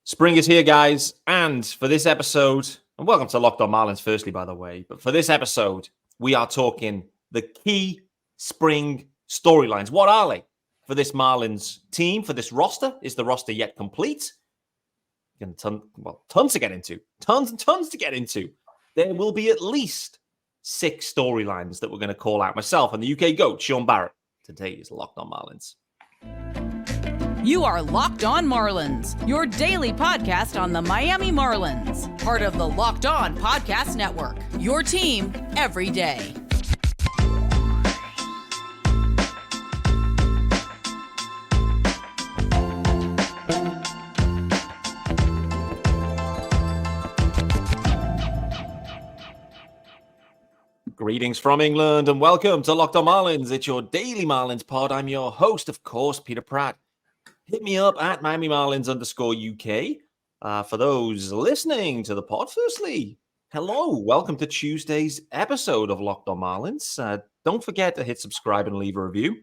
Spring is here, guys, and for this episode, and welcome to Locked On Marlins, firstly, by the way, but for this episode, we are talking the key spring storylines. What are they for this Marlins team, for this roster? Is the roster yet complete? Tons to get into. Tons and tons to get into. There will be at least 6 storylines that we're going to call out. Myself and the UK GOAT, Sean Barrett. Today's Locked On Marlins. You are Locked On Marlins, your daily podcast on the Miami Marlins. Part of the Locked On Podcast Network, your team every day. Greetings from England and welcome to Locked On Marlins. It's your daily Marlins pod. I'm your host, of course, Peter Pratt. Hit me up at Miami Marlins _UK. For those listening to the pod, firstly, hello. Welcome to Tuesday's episode of Locked On Marlins. Don't forget to hit subscribe and leave a review.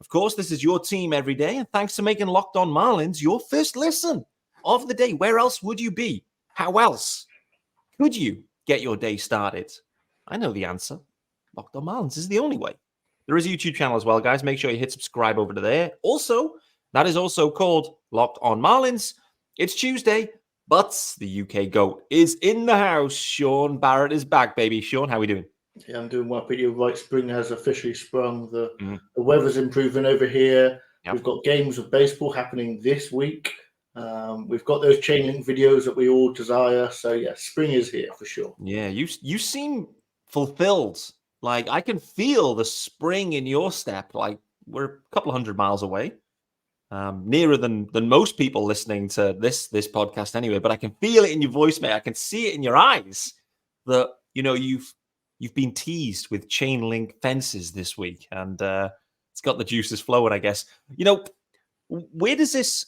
Of course, this is your team every day, and thanks for making Locked On Marlins your first listen of the day. Where else would you be? How else could you get your day started? I know the answer. Locked On Marlins is the only way. There is a YouTube channel as well, guys. Make sure you hit subscribe over to there. Also, that is also called Locked On Marlins. It's Tuesday, but the UK GOAT is in the house. Sean Barrett is back, baby. Sean, how are we doing? Yeah, I'm doing well, Peter. You're right. Spring has officially sprung. The weather's improving over here. Yep. We've got games of baseball happening this week. We've got those chain link videos that we all desire. So, yeah, spring is here for sure. Yeah, you seem fulfilled. Like, I can feel the spring in your step. Like, we're a couple of 100 miles away. Nearer than most people listening to this podcast anyway, but I can feel it in your voice, mate. I can see it in your eyes that, you know, you've been teased with chain link fences this week, and it's got the juices flowing, I guess. You know, where does this,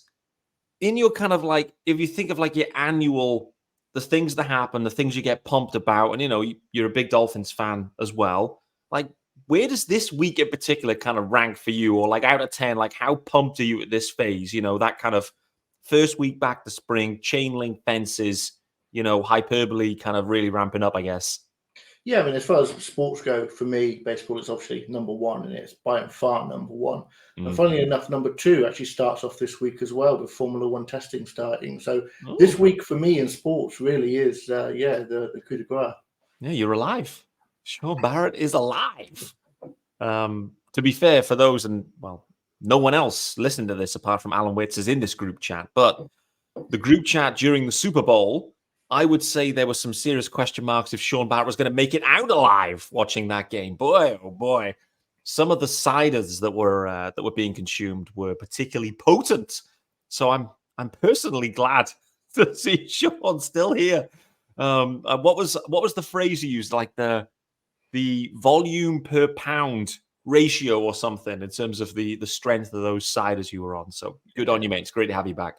in your kind of like, if you think of like your annual, the things that happen, the things you get pumped about, and, you know, you're a big Dolphins fan as well, like, where does this week in particular kind of rank for you? Or like out of 10, like how pumped are you at this phase? You know, that kind of first week back to spring, chain link fences, you know, hyperbole kind of really ramping up, I guess. Yeah, I mean, as far as sports go, for me, baseball is obviously number one, and it's by and far number one. And funnily enough, number 2 actually starts off this week as well with Formula One testing starting. So this week for me in sports really is, the coup de grace. Yeah, you're alive. Sean Barrett is alive. To be fair, for those, and well, no one else listening to this apart from Alan Witz is in this group chat, but the group chat during the Super Bowl, I would say there were some serious question marks if Sean Barrett was going to make it out alive watching that game. Boy, oh boy, some of the ciders that were being consumed were particularly potent. So I'm personally glad to see Sean still here. What was the phrase you used? Like the volume per pound ratio or something in terms of the strength of those ciders you were on. So good on you, mate. It's great to have you back.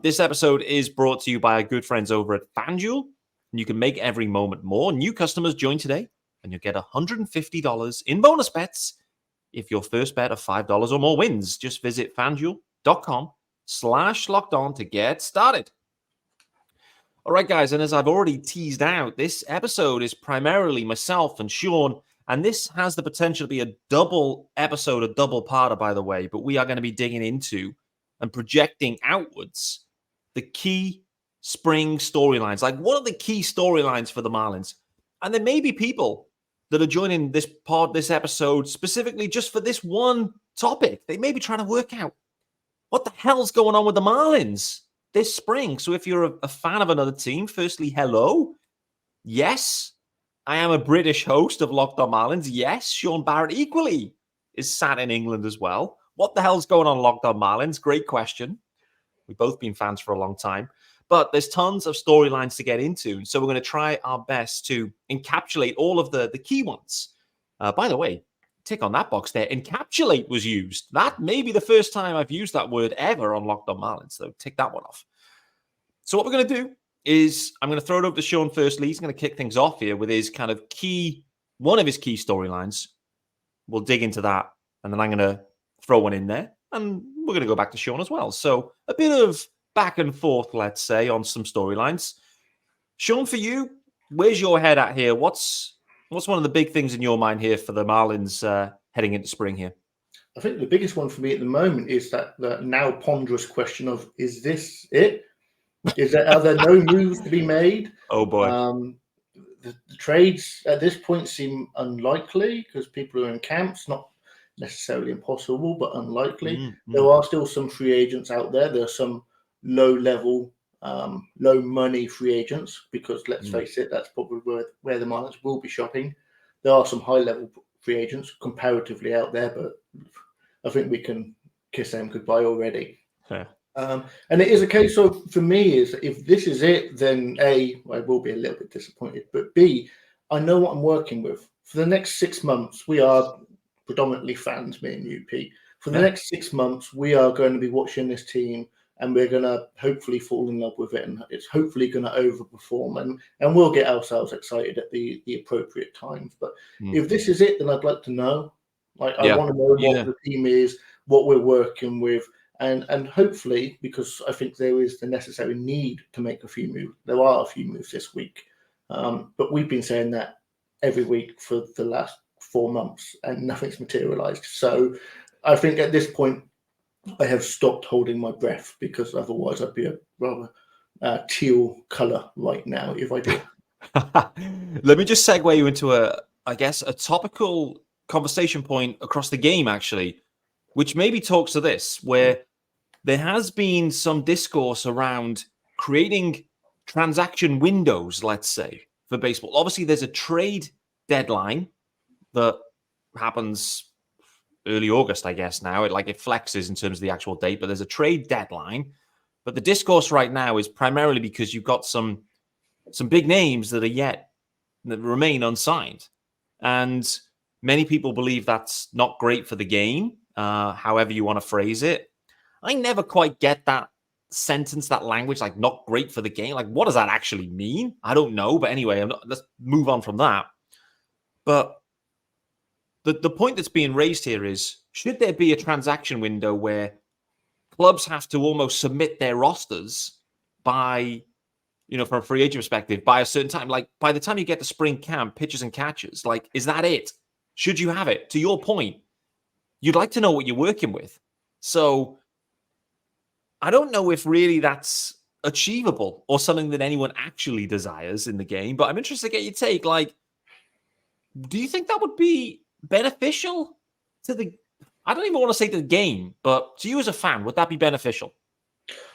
This episode is brought to you by our good friends over at FanDuel. And you can make every moment more. New customers join today and you'll get $150 in bonus bets if your first bet of $5 or more wins. Just visit FanDuel.com/lockedon to get started. All right, guys, and as I've already teased out, this episode is primarily myself and Sean, and this has the potential to be a double episode, a double parter, by the way, but we are going to be digging into and projecting outwards the key spring storylines. Like, what are the key storylines for the Marlins? And there may be people that are joining this pod, this episode, specifically just for this one topic. They may be trying to work out what the hell's going on with the Marlins this spring. So if you're a fan of another team, firstly, hello. Yes, I am a British host of Locked On Marlins. Yes, Sean Barrett equally is sat in England as well. What the hell's going on Locked On Marlins? Great question. We've both been fans for a long time. But there's tons of storylines to get into. So we're going to try our best to encapsulate all of the key ones. By the way, tick on that box there. Encapsulate was used. That may be the first time I've used that word ever on Locked On Marlins. So tick that one off. So what we're going to do is I'm going to throw it over to Sean firstly. He's going to kick things off here with his kind of one of his key storylines. We'll dig into that. And then I'm going to throw one in there. And we're going to go back to Sean as well. So a bit of back and forth, let's say, on some storylines. Sean, for you, where's your head at here? What's one of the big things in your mind here for the Marlins heading into spring here? I think the biggest one for me at the moment is that the now ponderous question of, is this it? Are there no moves to be made? Oh, boy. The trades at this point seem unlikely because people are in camps, not necessarily impossible, but unlikely. Mm-hmm. There are still some free agents out there. There are some low-level, low-money free agents because, let's face it, that's probably where the Marlins will be shopping. There are some high-level free agents comparatively out there, but I think we can kiss them goodbye already. Yeah. And it is a case of, for me, is if this is it, then A, I will be a little bit disappointed, but B, I know what I'm working with. For the next 6 months, we are predominantly fans, me and you, Pete. For the next 6 months, we are going to be watching this team and we're going to hopefully fall in love with it, and it's hopefully going to overperform, and we'll get ourselves excited at the appropriate times. But if this is it, then I'd like to know. I want to know what the team is, what we're working with, and hopefully, because I think there is the necessary need to make a few moves. There are a few moves this week, but we've been saying that every week for the last 4 months, and nothing's materialized. So I think at this point, I have stopped holding my breath, because otherwise I'd be a rather teal color right now if I did. Let me just segue you into a topical conversation point across the game, actually, which maybe talks to this, where there has been some discourse around creating transaction windows, let's say, for baseball. Obviously, there's a trade deadline that happens early August, I guess now. It flexes in terms of the actual date, but there's a trade deadline. But the discourse right now is primarily because you've got some big names that remain unsigned. And many people believe that's not great for the game, however you want to phrase it. I never quite get that sentence, that language, like not great for the game. Like, what does that actually mean? I don't know. But anyway, let's move on from that. But the point that's being raised here is, should there be a transaction window where clubs have to almost submit their rosters by, from a free agent perspective, by a certain time? Like, by the time you get to spring camp, pitchers and catchers, like, is that it? Should you have it? To your point, you'd like to know what you're working with. So I don't know if really that's achievable or something that anyone actually desires in the game, but I'm interested to get your take. Like, do you think that would be beneficial to I don't even want to say to the game, but to you as a fan, would that be beneficial?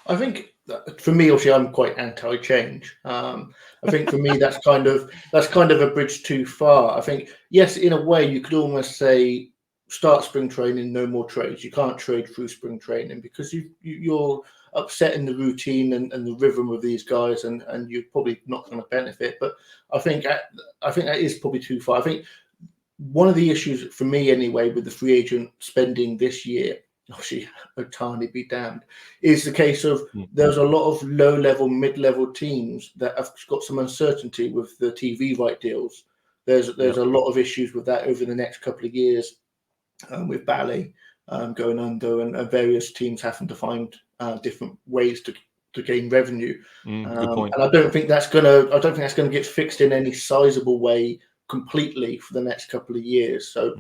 I think for me, obviously, I'm quite anti-change. I think for me, that's kind of a bridge too far. I think, yes, in a way, you could almost say start spring training, no more trades. You can't trade through spring training because you're upsetting the routine and the rhythm of these guys, and you're probably not going to benefit. But I think that is probably too far. I think one of the issues for me, anyway, with the free agent spending this year, obviously, Otani be damned, is the case of there's a lot of low-level, mid-level teams that have got some uncertainty with the TV right deals. There's a lot of issues with that over the next couple of years, with Bally going under, and various teams having to find different ways to gain revenue. Good point. And I don't think that's gonna get fixed in any sizable way completely for the next couple of years. So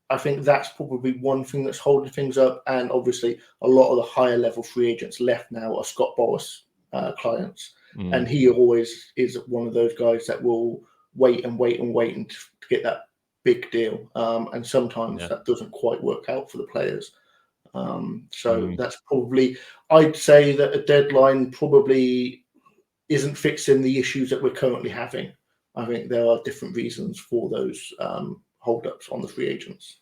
I think that's probably one thing that's holding things up. And obviously, a lot of the higher level free agents left now are Scott Boras clients, and he always is one of those guys that will wait and to get that big deal. And sometimes that doesn't quite work out for the players. So that's probably, I'd say that a deadline probably isn't fixing the issues that we're currently having. I think there are different reasons for those holdups on the free agents.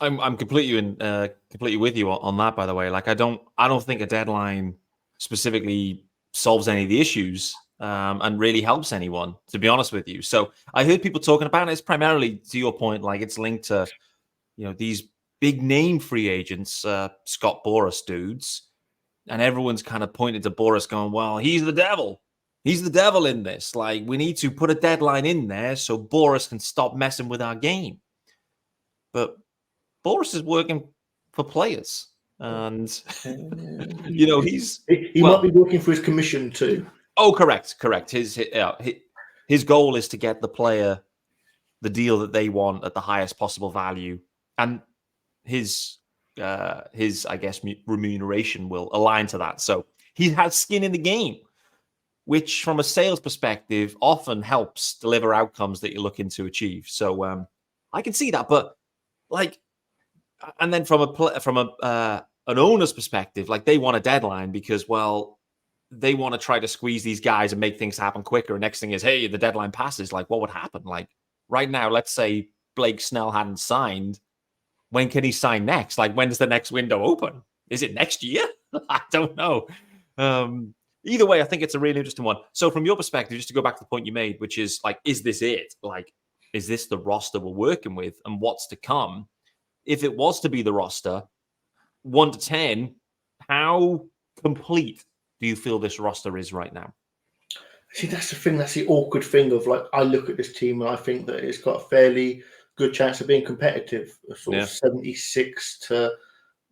I'm completely with you on that. By the way, like I don't think a deadline specifically solves any of the issues and really helps anyone, to be honest with you. So I heard people talking about it. It's primarily, to your point, like it's linked to these big name free agents, Scott Boras dudes, and everyone's kind of pointing to Boras, going, "Well, he's the devil. He's the devil in this. Like, we need to put a deadline in there so Boras can stop messing with our game." But Boras is working for players. And he well, might be working for his commission too. Oh, correct. His goal is to get the player the deal that they want at the highest possible value, and his I guess remuneration will align to that. So he has skin in the game, which from a sales perspective often helps deliver outcomes that you're looking to achieve. So I can see that, but like, and then from an owner's perspective, like they want a deadline because, well, they want to try to squeeze these guys and make things happen quicker. And next thing is, hey, the deadline passes. Like, what would happen? Like right now, let's say Blake Snell hadn't signed. When can he sign next? Like, when does the next window open? Is it next year? I don't know. Either way, I think it's a really interesting one. So from your perspective, just to go back to the point you made, which is like, is this it? Like, is this the roster we're working with and what's to come? If it was to be the roster, 1 to 10, how complete do you feel this roster is right now? See, that's the thing. That's the awkward thing of like, I look at this team and I think that it's got a fairly good chance of being competitive, a sort of 76 to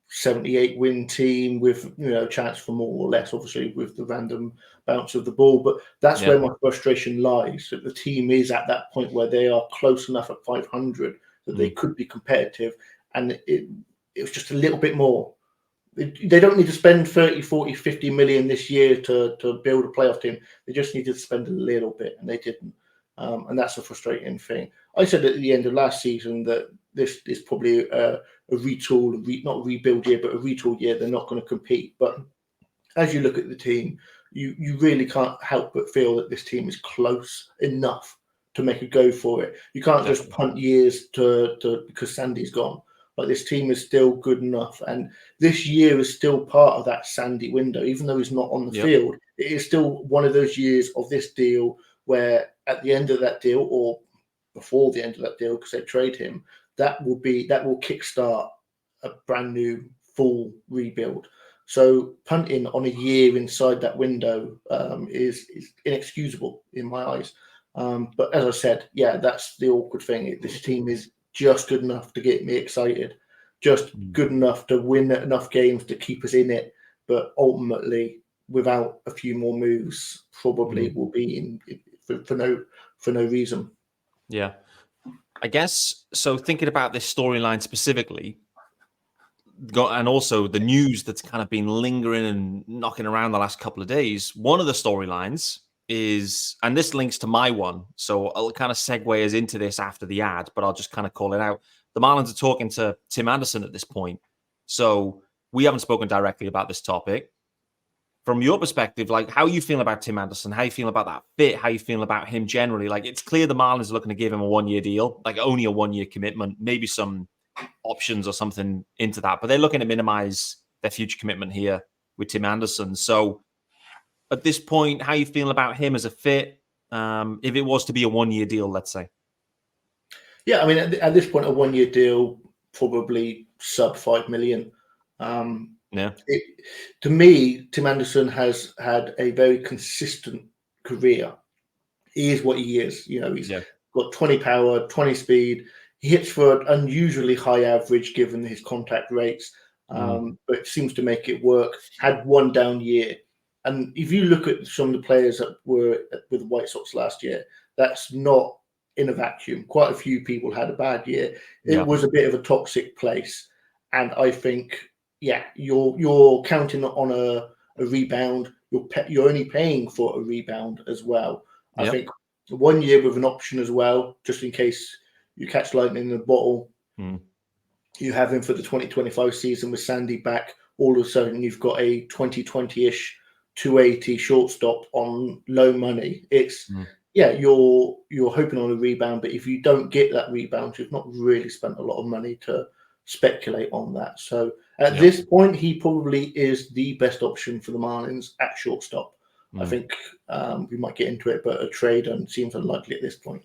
78 win team with, chance for more or less, obviously, with the random bounce of the ball. But that's where my frustration lies, that the team is at that point where they are close enough at 500 that they could be competitive. And it was just a little bit more. They don't need to spend 30, 40, 50 million this year to build a playoff team. They just needed to spend a little bit, and they didn't. And that's a frustrating thing. I said at the end of last season that this is probably a retool, not a rebuild year, but a retool year. They're not going to compete. But as you look at the team, you really can't help but feel that this team is close enough to make a go for it. You can't just punt years to because Sandy's gone. Like, this team is still good enough, and this year is still part of that Sandy window. Even though he's not on the field, it is still one of those years of this deal where at the end of that deal, or before the end of that deal, because they trade him, that will kickstart a brand new full rebuild. So punting on a year inside that window is inexcusable in my eyes. But as I said, that's the awkward thing. This team is just good enough to get me excited, just good enough to win enough games to keep us in it. But ultimately, without a few more moves, probably will be in for no reason. Yeah, I guess so. Thinking about this storyline specifically, and also the news that's kind of been lingering and knocking around the last couple of days. One of the storylines is, and this links to my one, so I'll kind of segue us into this after the ad, but I'll just kind of call it out. The Marlins are talking to Tim Anderson at this point, so we haven't spoken directly about this topic. From your perspective, like, how are you feeling about Tim Anderson? How are you feeling about that fit? How are you feeling about him generally? Like, it's clear the Marlins are looking to give him a 1-year deal, like only a 1-year commitment, maybe some options or something into that, but they're looking to minimize their future commitment here with Tim Anderson. So at this point, how are you feeling about him as a fit? If it was to be a 1-year deal, let's say. Yeah, I mean, at this point, a 1-year deal, probably sub 5 million. To me, Tim Anderson has had a very consistent career. He is what he is. He's got 20 power, 20 speed. He hits for an unusually high average given his contact rates, but seems to make it work. Had one down year. And if you look at some of the players that were with the White Sox last year, that's not in a vacuum. Quite a few people had a bad year. It was a bit of a toxic place. And I think, you're counting on a rebound. You're only paying for a rebound as well. I think 1 year with an option as well, just in case you catch lightning in a bottle. You have him for the 2025 season with Sandy back. All of a sudden, you've got a 2020-ish 280 shortstop on low money. It's you're hoping on a rebound, but if you don't get that rebound, you've not really spent a lot of money to speculate on that. So at this point, he probably is the best option for the Marlins at shortstop. I think we might get into it, but a trade seems unlikely at this point.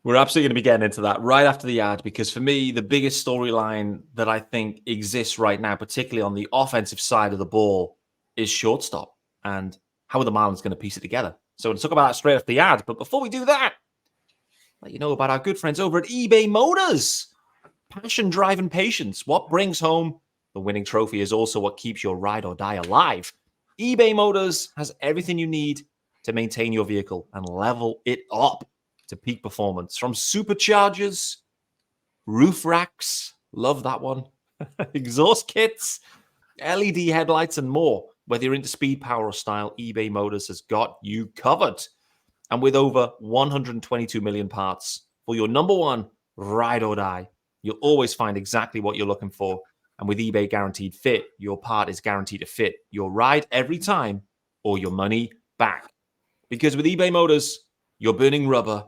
We're absolutely going to be getting into that right after the ad, because for me, the biggest storyline that I think exists right now, particularly on the offensive side of the ball, is shortstop. And how are the Marlins going to piece it together? So we'll talk about that straight after the ad. But before we do that, let you know about our good friends over at eBay Motors. Passion, drive, and patience. What brings home the winning trophy is also what keeps your ride or die alive. eBay Motors has everything you need to maintain your vehicle and level it up to peak performance. From superchargers, roof racks, love that one, exhaust kits, LED headlights, and more. Whether you're into speed, power, or style, eBay Motors has got you covered. And with over 122 million parts for your number one ride or die, you'll always find exactly what you're looking for. And with eBay Guaranteed Fit, your part is guaranteed to fit your ride every time or your money back. Because with eBay Motors, you're burning rubber,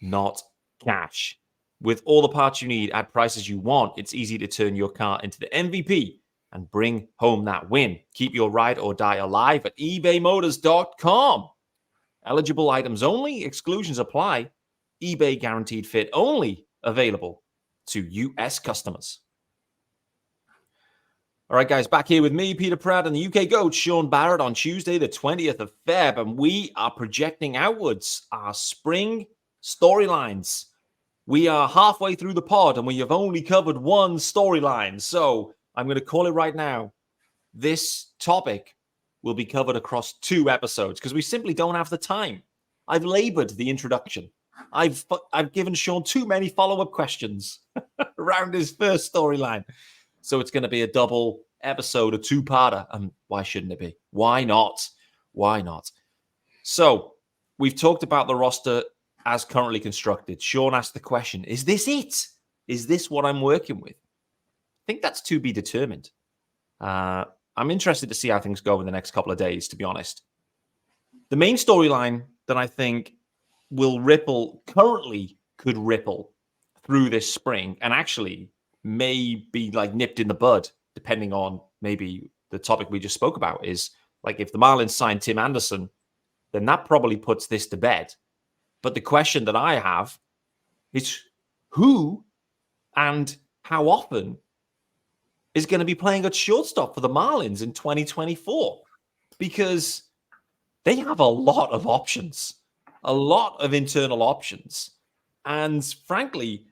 not cash. With all the parts you need at prices you want, it's easy to turn your car into the MVP and bring home that win. Keep your ride or die alive at ebaymotors.com. Eligible items only. Exclusions apply. eBay Guaranteed Fit only available to U.S. customers. All right, guys, back here with me, Peter Pratt, and the UK GOAT, Sean Barrett, on Tuesday, the 20th of Feb, and we are projecting outwards our spring storylines. We are halfway through the pod, and we have only covered one storyline, so I'm going to call it right now. This topic will be covered across 2 episodes because we simply don't have the time. I've labored the introduction. I've given Sean too many follow-up questions around his first storyline. So it's going to be a double episode, a 2-parter. And why shouldn't it be? Why not? Why not? So we've talked about the roster as currently constructed. Sean asked the question, is this it? Is this what I'm working with? I think that's to be determined. I'm interested to see how things go in the next couple of days, to be honest. The main storyline that I think could ripple through this spring and actually may be like nipped in the bud, depending on maybe the topic we just spoke about, is like if the Marlins sign Tim Anderson, then that probably puts this to bed. But the question that I have is who and how often is going to be playing at shortstop for the Marlins in 2024? Because they have a lot of options, a lot of internal options. And frankly,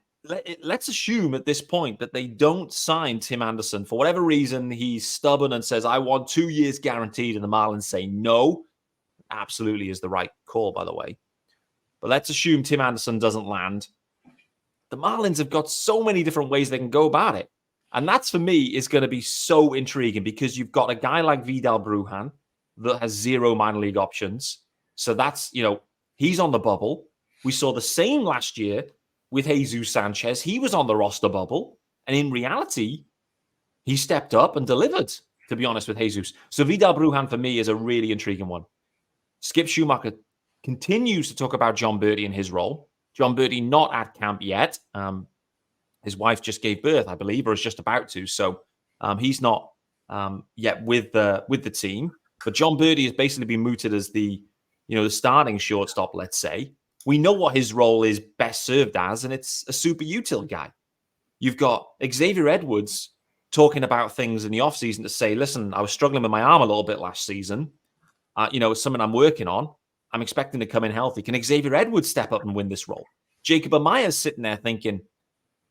let's assume at this point that they don't sign Tim Anderson. For whatever reason, he's stubborn and says, I want 2 years guaranteed. And the Marlins say no. Absolutely is the right call, by the way. But let's assume Tim Anderson doesn't land. The Marlins have got so many different ways they can go about it. And that's, for me, is going to be so intriguing because you've got a guy like Vidal Brujan that has 0 minor league options. So that's, he's on the bubble. We saw the same last year with Jesus Sanchez. He was on the roster bubble. And in reality, he stepped up and delivered, to be honest, with Jesus. So Vidal Brujan, for me, is a really intriguing one. Skip Schumacher continues to talk about John Birdie and his role. John Birdie not at camp yet. His wife just gave birth, I believe, or is just about to. So he's not yet with the team. But John Birdie has basically been mooted as the starting shortstop, let's say. We know what his role is best served as, and it's a super util guy. You've got Xavier Edwards talking about things in the offseason to say, listen, I was struggling with my arm a little bit last season. It's something I'm working on. I'm expecting to come in healthy. Can Xavier Edwards step up and win this role? Jacob Amaya's sitting there thinking,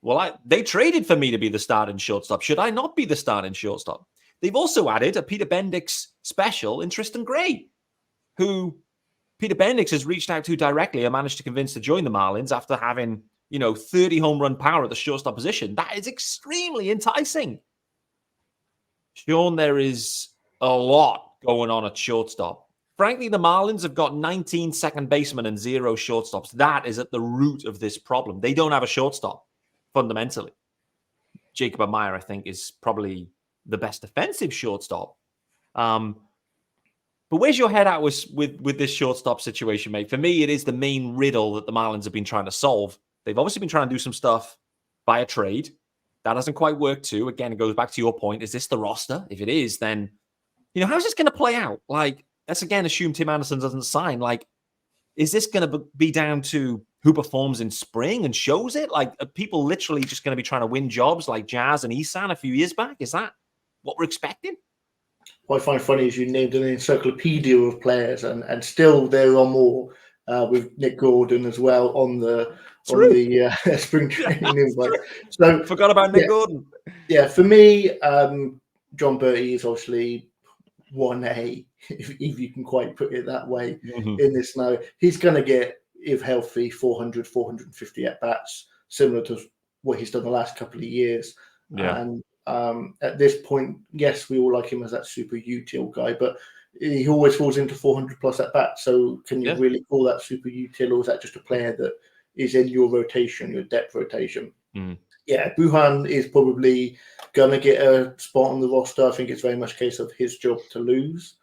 well, they traded for me to be the starting shortstop. Should I not be the starting shortstop? They've also added a Peter Bendix special in Tristan Gray, who Peter Bendix has reached out to directly and managed to convince to join the Marlins after having, 30 home run power at the shortstop position. That is extremely enticing. Sean, there is a lot going on at shortstop. Frankly, the Marlins have got 19 second basemen and 0 shortstops. That is at the root of this problem. They don't have a shortstop, fundamentally. Jacob Amaya, I think, is probably the best defensive shortstop. But where's your head at with this shortstop situation, mate? For me, it is the main riddle that the Marlins have been trying to solve. They've obviously been trying to do some stuff via trade. That hasn't quite worked too. Again, it goes back to your point. Is this the roster? If it is, then, how's this going to play out? Like, let's again assume Tim Anderson doesn't sign. Like, is this going to be down to who performs in spring and shows it? Like, are people literally just going to be trying to win jobs like Jazz and Isan a few years back? Is that what we're expecting? What I find funny is you named an encyclopedia of players, and still there are more with Nick Gordon as well on the spring training invite. So forgot about Nick Gordon. Yeah, for me, John Bertie is obviously 1A, if you can quite put it that way, Mm-hmm. in this now. He's going to get, if healthy, 400, 450 at-bats, similar to what he's done the last couple of years. Yeah. And at this point, yes, we all like him as that super util guy, but he always falls into 400 plus at-bats. So can you really call that super util, or is that just a player that is in your rotation, your depth rotation? Mm. Yeah, Buhan is probably going to get a spot on the roster. I think it's very much a case of his job to lose,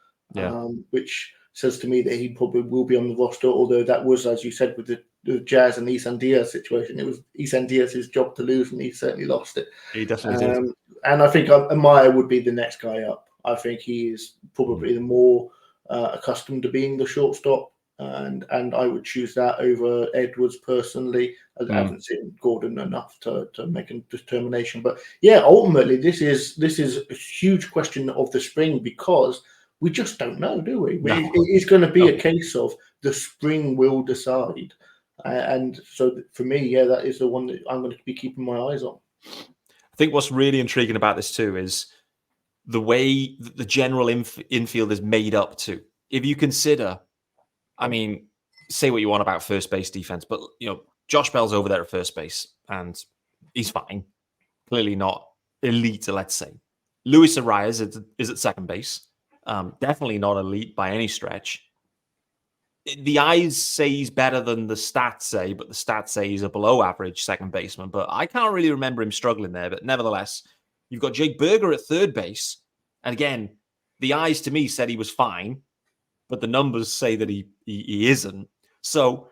which says to me that he probably will be on the roster, although that was, as you said, with the Jazz and Isan Diaz situation. It was Isan Diaz's job to lose, and he certainly lost it. He definitely did. And I think Amaya would be the next guy up. I think he is probably the more accustomed to being the shortstop. And I would choose that over Edwards personally. I haven't seen Gordon enough to make a determination, but yeah, ultimately this is a huge question of the spring, because we just don't know, do we? No. It's going to be a case of the spring will decide, and so for me, yeah, that is the one that I'm going to be keeping my eyes on. I think what's really intriguing about this too is the way the general infield is made up to. If you consider, I mean, say what you want about first base defense, but Josh Bell's over there at first base and he's fine. Clearly not elite, let's say. Luis Arias is at second base. Definitely not elite by any stretch. The eyes say he's better than the stats say, but the stats say he's a below average second baseman. But I can't really remember him struggling there. But nevertheless, you've got Jake Berger at third base. And again, the eyes to me said he was fine, but the numbers say that he isn't. So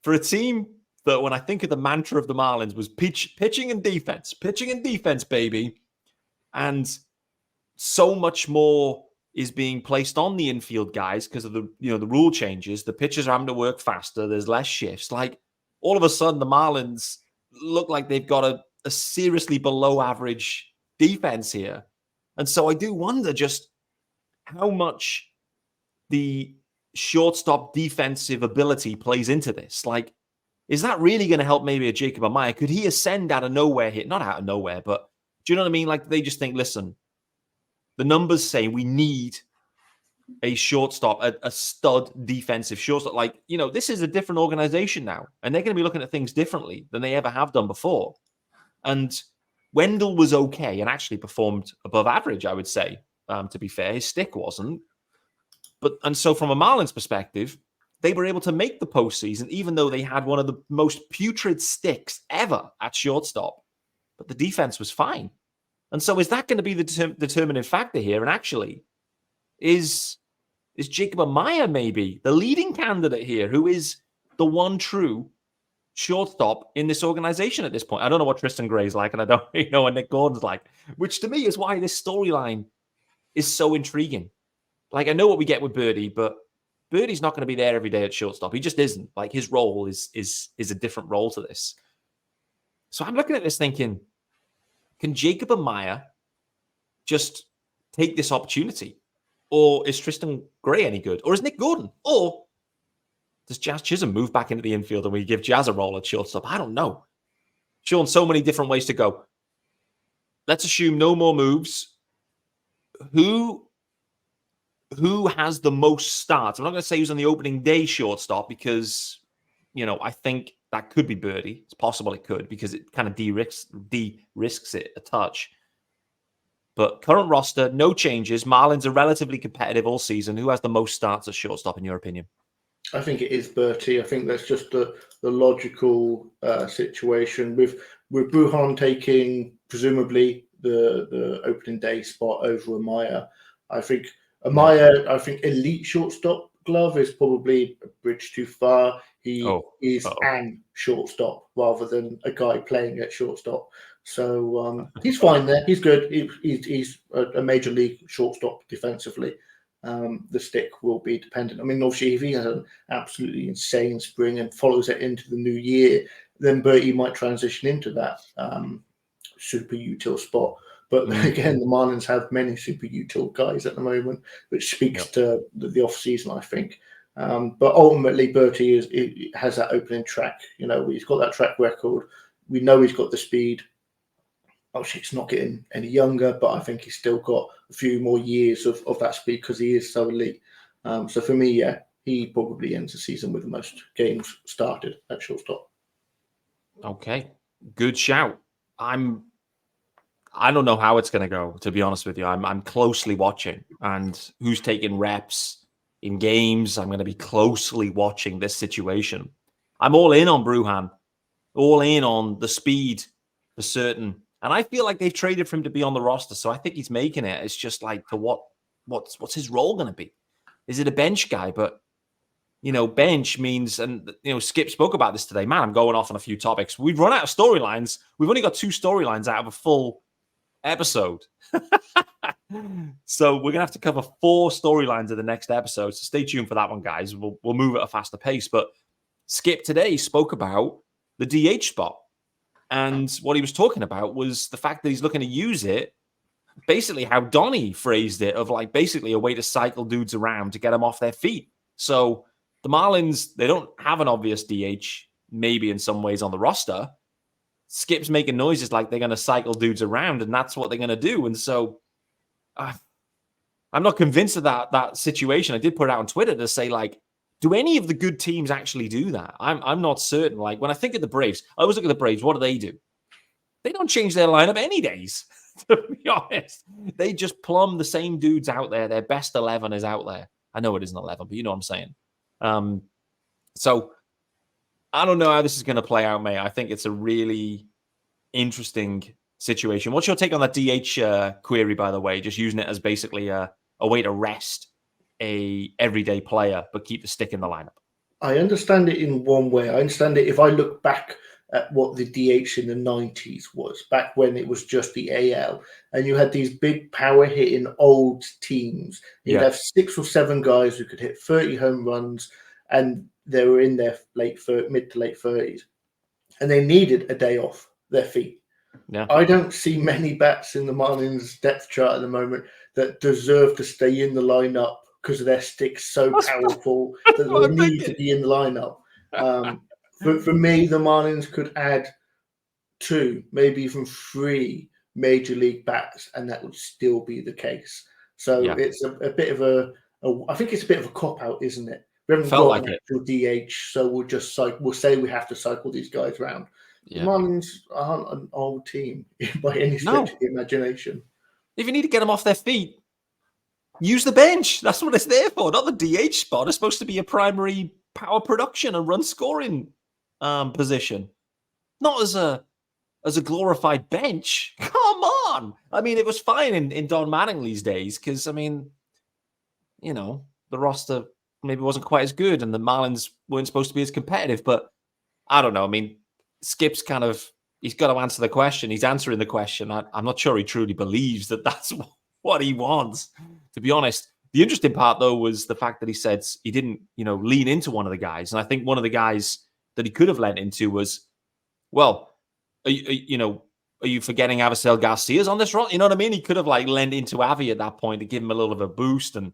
for a team that, when I think of the mantra of the Marlins, was pitching and defense, baby, and so much more is being placed on the infield guys because of the rule changes. The pitchers are having to work faster. There's less shifts. Like, all of a sudden, the Marlins look like they've got a seriously below average defense here. And so I do wonder just how much the shortstop defensive ability plays into this. Like, is that really going to help maybe a Jacob Amaya? Could he ascend out of nowhere here? Not out of nowhere, but do you know what I mean? Like, they just think, listen, the numbers say we need a shortstop, a stud defensive shortstop. Like, this is a different organization now, and they're going to be looking at things differently than they ever have done before. And Wendell was okay and actually performed above average, I would say, to be fair. His stick wasn't. And so from a Marlins perspective, they were able to make the postseason, even though they had one of the most putrid sticks ever at shortstop. But the defense was fine. And so is that going to be the determining factor here? And actually, is Jacob Amaya maybe the leading candidate here, who is the one true shortstop in this organization at this point? I don't know what Tristan Gray's like, and I don't really know what Nick Gordon's like, which to me is why this storyline is so intriguing. Like, I know what we get with Birdie, but Birdie's not going to be there every day at shortstop. He just isn't. Like, his role is a different role to this. So I'm looking at this thinking, can Jacob Amaya just take this opportunity? Or is Tristan Gray any good? Or is Nick Gordon? Or does Jazz Chisholm move back into the infield and we give Jazz a role at shortstop? I don't know. Sean, so many different ways to go. Let's assume no more moves. Who has the most starts? I'm not going to say who's on the opening day shortstop because, I think that could be Birdie. It's possible it could, because it kind of de-risks it a touch. But current roster, no changes. Marlins are relatively competitive all season. Who has the most starts at shortstop, in your opinion? I think it is Bertie. I think that's just the logical situation with Buhan taking presumably the opening day spot over Amaya. I think elite shortstop glove is probably a bridge too far. He is an shortstop rather than a guy playing at shortstop. So he's fine there. He's good. He's a major league shortstop defensively. The stick will be dependent. I mean, obviously, if he has an absolutely insane spring and follows it into the new year, then Bertie might transition into that super util spot. But again, the Marlins have many super util guys at the moment, which speaks to the off season, I think. But ultimately, Bertie has that opening track. He's got that track record. We know he's got the speed. Obviously, it's not getting any younger, but I think he's still got a few more years of that speed because he is so elite. So for me, yeah, he probably ends the season with the most games started at shortstop. Okay, good shout. I don't know how it's going to go, to be honest with you. I'm closely watching, and who's taking reps in games. I'm going to be closely watching this situation. I'm all in on Bruhan, all in on the speed for certain. And I feel like they've traded for him to be on the roster, so I think he's making it. It's just like, to what's his role going to be? Is it a bench guy? But bench means, and Skip spoke about this today. Man, I'm going off on a few topics. We've run out of storylines. We've only got 2 storylines out of a full episode. So we're gonna have to cover 4 storylines in the next episode. So stay tuned for that one, guys. We'll move at a faster pace. But Skip today spoke about the DH spot, and what he was talking about was the fact that he's looking to use it. Basically, how Donnie phrased it, of like basically a way to cycle dudes around to get them off their feet. So the Marlins, they don't have an obvious DH, maybe in some ways on the roster. Skip's making noises like they're going to cycle dudes around, and that's what they're going to do. And so I'm not convinced of that situation. I did put it out on Twitter to say, like, do any of the good teams actually do that? I'm not certain. Like, when I think of the Braves, I always look at the Braves. What do? They don't change their lineup any days, to be honest. They just plumb the same dudes out there. Their best 11 is out there. I know it isn't 11, but you know what I'm saying. So I don't know how this is going to play out, mate. I think it's a really interesting situation. What's your take on that DH query, by the way? Just using it as basically a way to rest a everyday player, but keep the stick in the lineup. I understand it in one way. I understand it if I look back at what the DH in the 90s was, back when it was just the AL, and you had these big power hitting old teams. You'd have 6 or 7 guys who could hit 30 home runs, and they were in their mid to late 30s, and they needed a day off their feet. Yeah. I don't see many bats in the Marlins depth chart at the moment that deserve to stay in the lineup because of their sticks so powerful that they need to be in the lineup. For me, the Marlins could add 2, maybe even 3 major league bats, and that would still be the case. So it's a bit of I think it's a bit of a cop-out, isn't it? We haven't got an actual DH, so we'll say we have to cycle these guys around. Yeah. The Marlins aren't an old team by any stretch of the imagination. If you need to get them off their feet, use the bench. That's what it's there for. Not the DH spot. It's supposed to be a primary power production and run scoring position. Not as a glorified bench. Come on. I mean, it was fine in Don Mattingly's days because, I mean, the roster maybe wasn't quite as good and the Marlins weren't supposed to be as competitive. But I don't know. I mean, Skip's he's got to answer the question. He's answering the question. I'm not sure he truly believes that that's what he wants, to be honest. The interesting part, though, was the fact that he said he didn't, lean into one of the guys. And I think one of the guys that he could have lent into was, well, are you forgetting Avisel Garcia's on this run? You know what I mean? He could have lent into Avi at that point to give him a little of a boost and,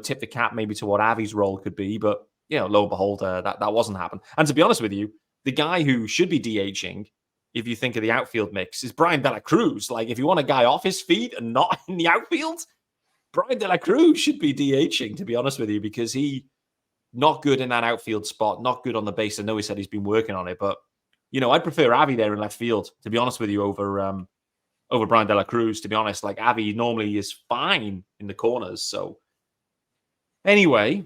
tip the cap maybe to what Avi's role could be. But, lo and behold, that wasn't happening. And to be honest with you, the guy who should be DHing, if you think of the outfield mix, is Brian De La Cruz. Like, if you want a guy off his feet and not in the outfield, Brian De La Cruz should be DHing, to be honest with you, because he not good in that outfield spot, not good on the base. I know he said he's been working on it, but, I'd prefer Avi there in left field, to be honest with you, over Brian De La Cruz, to be honest. Like, Avi normally is fine in the corners. So, anyway,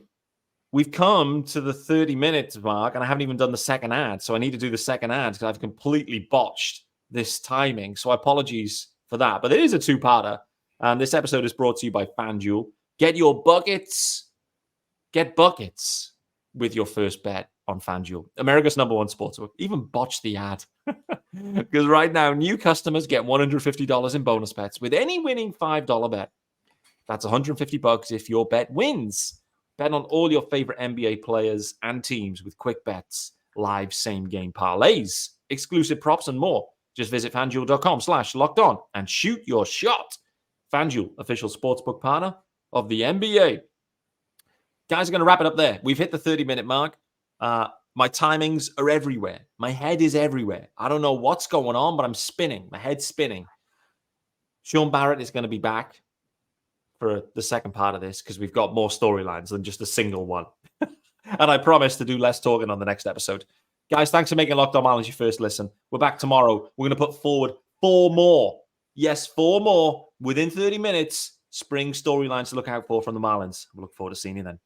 we've come to the 30-minute mark, and I haven't even done the second ad. So I need to do the second ad because I've completely botched this timing. So apologies for that. But it is a 2-parter. And this episode is brought to you by FanDuel. Get buckets with your first bet on FanDuel, America's #1 sportsbook. Even botched the ad. Because right now, new customers get $150 in bonus bets with any winning $5 bet. That's $150 if your bet wins. Bet on all your favorite NBA players and teams with quick bets, live same-game parlays, exclusive props, and more. Just visit FanDuel.com/lockedon and shoot your shot. FanDuel, official sportsbook partner of the NBA. Guys, are going to wrap it up there. We've hit the 30-minute mark. My timings are everywhere. My head is everywhere. I don't know what's going on, but I'm spinning. My head's spinning. Sean Barrett is going to be back for the second part of this because we've got more storylines than just a single one. And I promise to do less talking on the next episode. Guys, thanks for making Locked On Marlins your first listen. We're back tomorrow. We're going to put forward 4 more. Yes, 4 more within 30 minutes. Spring storylines to look out for from the Marlins. We look forward to seeing you then.